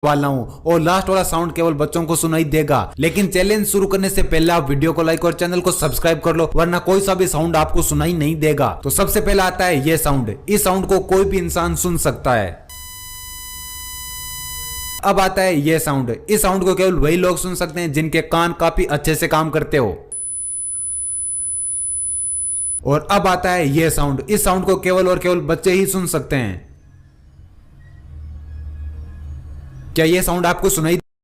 वाला हूँ और लास्ट वाला साउंड केवल बच्चों को सुनाई देगा। लेकिन चैलेंज शुरू करने से पहले आप वीडियो को लाइक और चैनल को सब्सक्राइब कर लो, वरना कोई सा भी साउंड आपको सुनाई नहीं देगा। तो सबसे पहला आता है ये साउंड। इस साउंड को कोई भी इंसान सुन सकता है। अब आता है ये साउंड। इस साउंड को केवल वही लोग सुन सकते हैं जिनके कान काफी अच्छे से काम करते हो। और अब आता है ये साउंड। इस साउंड को केवल और केवल बच्चे ही सुन सकते हैं। क्या ये साउंड आपको सुनाई